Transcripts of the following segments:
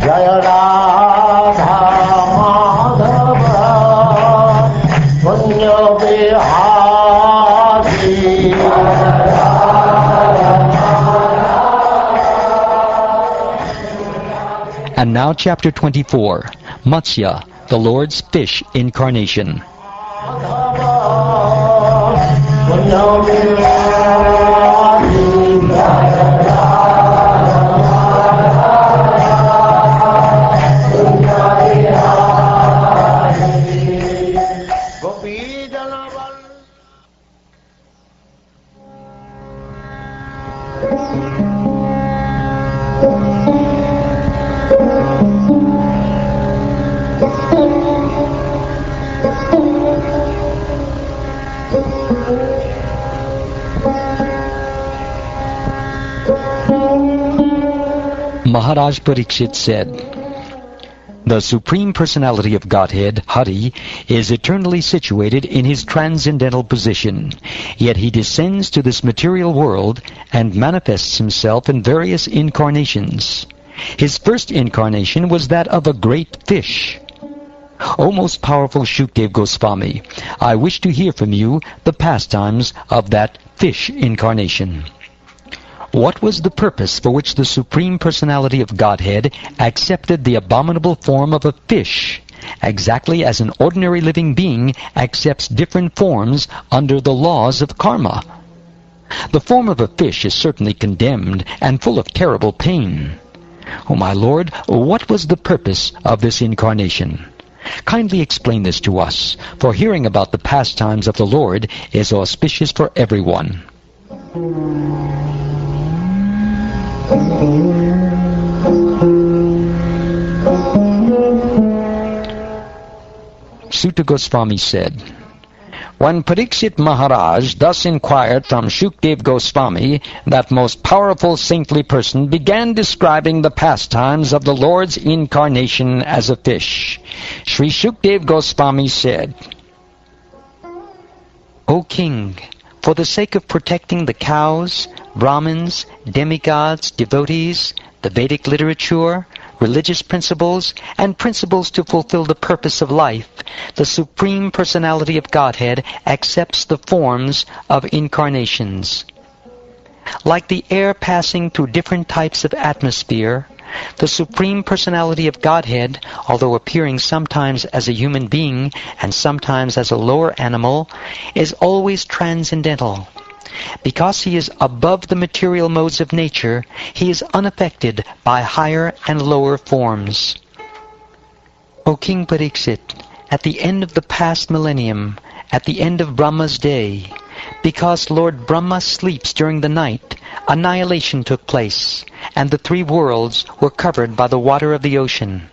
Jaya Radha Madhava Punya Bihari. And now chapter 24, Matsya, the Lord's fish incarnation. Maharaj Parikshit said, "The Supreme Personality of Godhead, Hari, is eternally situated in his transcendental position, yet he descends to this material world and manifests himself in various incarnations. His first incarnation was that of a great fish. O most powerful Shukdev Goswami, I wish to hear from you the pastimes of that fish incarnation. What was the purpose for which the Supreme Personality of Godhead accepted the abominable form of a fish, exactly as an ordinary living being accepts different forms under the laws of karma? The form of a fish is certainly condemned and full of terrible pain. O my Lord, what was the purpose of this incarnation? Kindly explain this to us, for hearing about the pastimes of the Lord is auspicious for everyone." Sutta Goswami said, "When Parikshit Maharaj thus inquired from Shukdev Goswami, that most powerful saintly person began describing the pastimes of the Lord's incarnation as a fish. Sri Shukdev Goswami said, O King, for the sake of protecting the cows, Brahmins, demigods, devotees, the Vedic literature, religious principles, and principles to fulfill the purpose of life, the Supreme Personality of Godhead accepts the forms of incarnations. Like the air passing through different types of atmosphere, the Supreme Personality of Godhead, although appearing sometimes as a human being and sometimes as a lower animal, is always transcendental. Because he is above the material modes of nature, he is unaffected by higher and lower forms. O King Parikshit, at the end of the past millennium, at the end of Brahma's day, because Lord Brahma sleeps during the night, annihilation took place, and the three worlds were covered by the water of the ocean.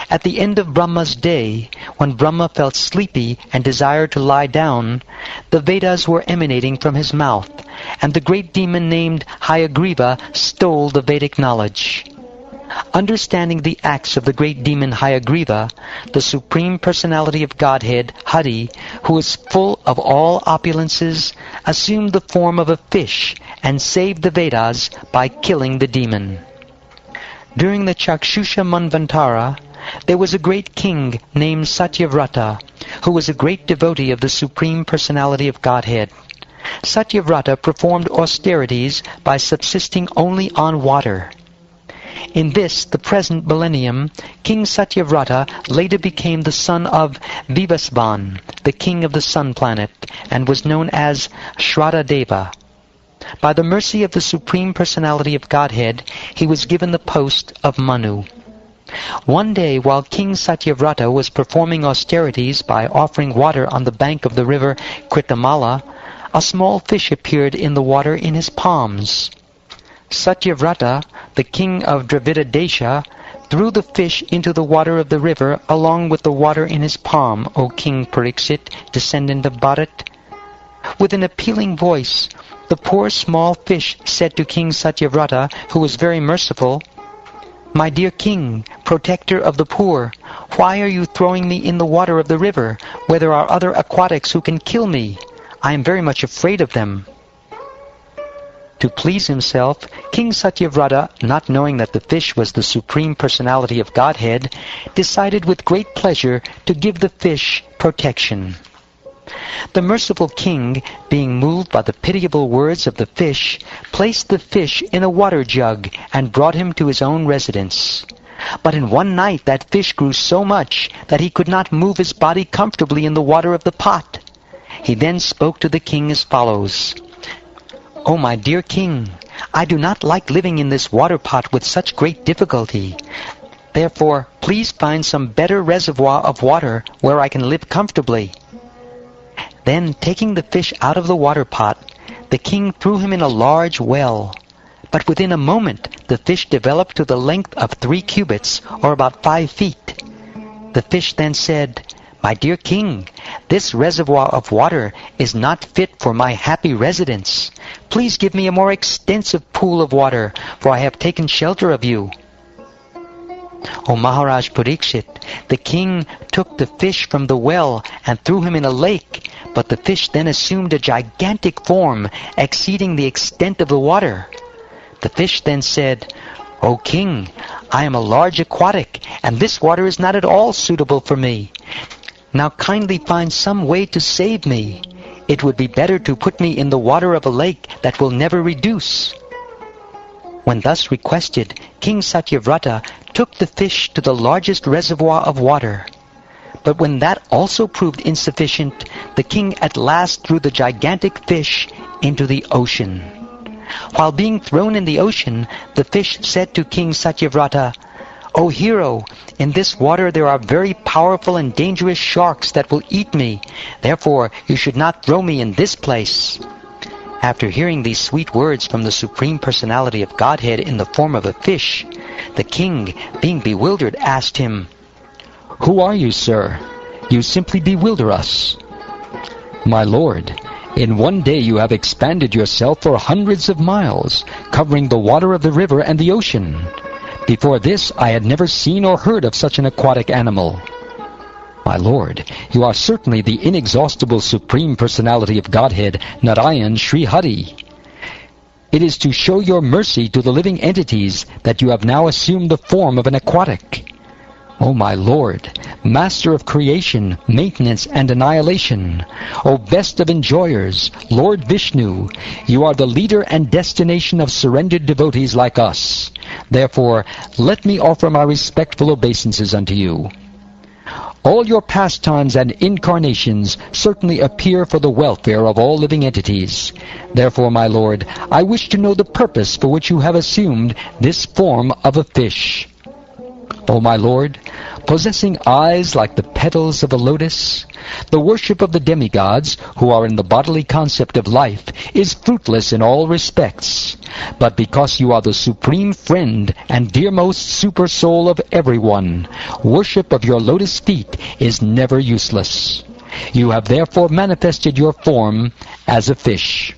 At the end of Brahma's day, when Brahma felt sleepy and desired to lie down, the Vedas were emanating from his mouth, and the great demon named Hayagriva stole the Vedic knowledge. Understanding the acts of the great demon Hayagriva, the Supreme Personality of Godhead, Hari, who is full of all opulences, assumed the form of a fish and saved the Vedas by killing the demon. During the Chakshusha Manvantara, there was a great king named Satyavrata, who was a great devotee of the Supreme Personality of Godhead. Satyavrata performed austerities by subsisting only on water. In this, the present millennium, King Satyavrata later became the son of Vivasvan, the king of the sun planet, and was known as Shradadeva. By the mercy of the Supreme Personality of Godhead, he was given the post of Manu. One day, while King Satyavrata was performing austerities by offering water on the bank of the river Kritamala, a small fish appeared in the water in his palms. Satyavrata, the king of Dravida Desha, threw the fish into the water of the river along with the water in his palm, O King Parikshit, descendant of Bharat. With an appealing voice, the poor small fish said to King Satyavrata, who was very merciful, "My dear king, protector of the poor, why are you throwing me in the water of the river, where there are other aquatics who can kill me? I am very much afraid of them." To please himself, King Satyavrata, not knowing that the fish was the Supreme Personality of Godhead, decided with great pleasure to give the fish protection. The merciful king, being moved by the pitiable words of the fish, placed the fish in a water jug and brought him to his own residence. But in one night that fish grew so much that he could not move his body comfortably in the water of the pot. He then spoke to the king as follows: "O my dear king, I do not like living in this water pot with such great difficulty. Therefore, please find some better reservoir of water where I can live comfortably." Then, taking the fish out of the water pot, the king threw him in a large well. But within a moment, the fish developed to the length of 3 cubits, or about 5 feet. The fish then said, "My dear king, this reservoir of water is not fit for my happy residence. Please give me a more extensive pool of water, for I have taken shelter of you." O Maharaj Parikshit, the king took the fish from the well and threw him in a lake, but the fish then assumed a gigantic form, exceeding the extent of the water. The fish then said, "O king, I am a large aquatic, and this water is not at all suitable for me. Now kindly find some way to save me. It would be better to put me in the water of a lake that will never reduce." When thus requested, King Satyavrata took the fish to the largest reservoir of water. But when that also proved insufficient, the king at last threw the gigantic fish into the ocean. While being thrown in the ocean, the fish said to King Satyavrata, "O hero, in this water there are very powerful and dangerous sharks that will eat me. Therefore you should not throw me in this place." After hearing these sweet words from the Supreme Personality of Godhead in the form of a fish, the king, being bewildered, asked him, "Who are you, sir? You simply bewilder us." "My lord, in one day you have expanded yourself for hundreds of miles, covering the water of the river and the ocean. Before this I had never seen or heard of such an aquatic animal. My lord, you are certainly the inexhaustible Supreme Personality of Godhead, Narayan Sri Hari. It is to show your mercy to the living entities that you have now assumed the form of an aquatic. O my Lord, Master of creation, maintenance, and annihilation, O best of enjoyers, Lord Vishnu, you are the leader and destination of surrendered devotees like us. Therefore, let me offer my respectful obeisances unto you. All your pastimes and incarnations certainly appear for the welfare of all living entities. Therefore, my Lord, I wish to know the purpose for which you have assumed this form of a fish. O my Lord, possessing eyes like the petals of a lotus, the worship of the demigods, who are in the bodily concept of life, is fruitless in all respects. But because you are the supreme friend and dearmost super soul of everyone, worship of your lotus feet is never useless. You have therefore manifested your form as a fish.